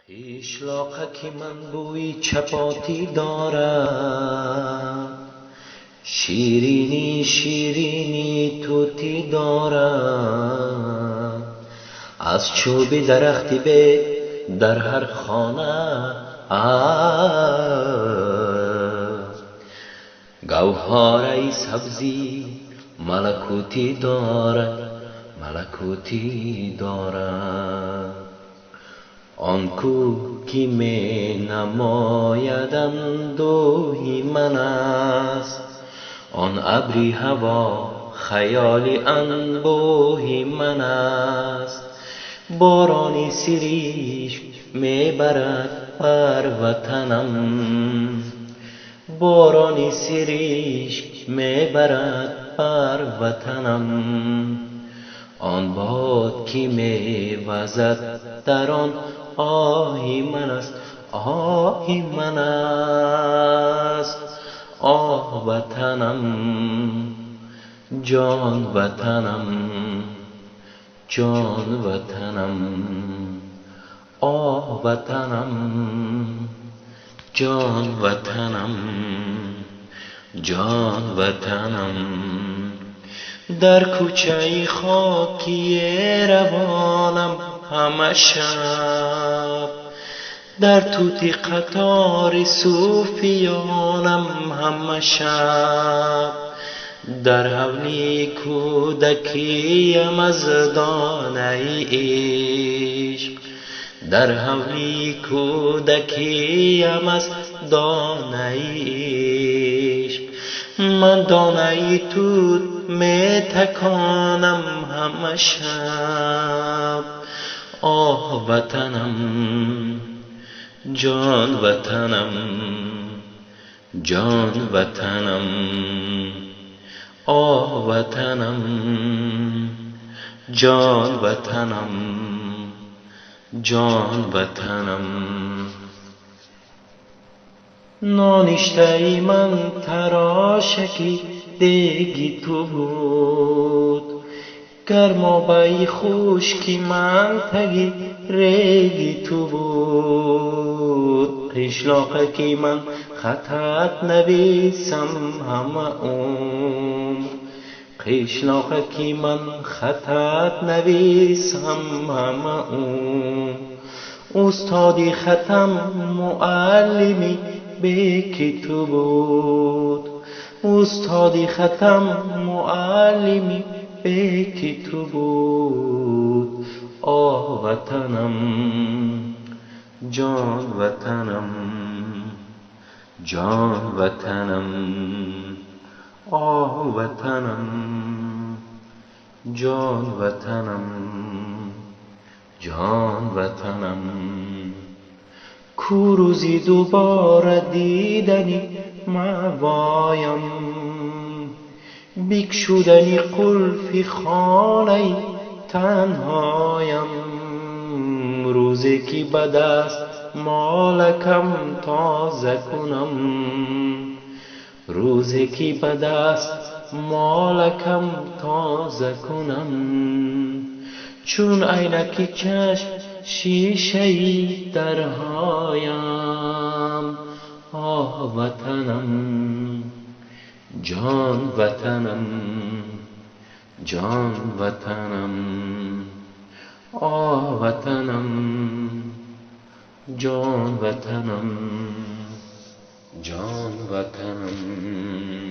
پیشلاقک من بوی چپاتی دارد، شیرینی شیرینی توتی دارد. از چوب درختی به در هر خانه گوهره سبزی ملکوتی دارد، ملکوتی دارد. آن کو که می نماید اندوهی من است، آن ابری هوا خیالی انبوهی من است. بارانی سریش می برد بر وطنم، بارانی سریش می برد بر وطنم. آن باد که می وزد در آن آهی من است، آهی من است. آه وطنم، جان وطنم، جان وطنم. آه وطنم، جان وطنم، جان وطنم. در کوچه خاکی روانم همه شب، در توتی قطار صوفیانم همه شب. در حولی کودکیم از دانه عشق، در حولی کودکیم از دانه عشق. من دانه توت می تکانم همه شب. آه وطنم، جان وطنم، جان وطنم. آه وطنم، جان وطنم، جان وطنم. نانشته من تراشکی دیگی تو بود، گرمابه خشکی من تگی ریگی تو بود. قشلاقکی من خطت نویسم همه عمر، قشلاقکی من خطت نویسم همه عمر. استادی ختم معلمی بیکی تو بود، استادی ختم معلمی بیکی تو بود. آه وطنم، جان وطنم، جان وطنم. آه وطنم، جان وطنم، جان وطنم. کو روزی دوباره دیدنی موایم، بگشودنی قلف خانه تنهایم. روزی که به دست مالکم تازه کنم، روزی که به دست مالکم تازه کنم. چون عینک چشم شیشه درهایم. آه وطنم، جان وطنم، جان وطنم. آه وطنم، جان وطنم، جان وطنم.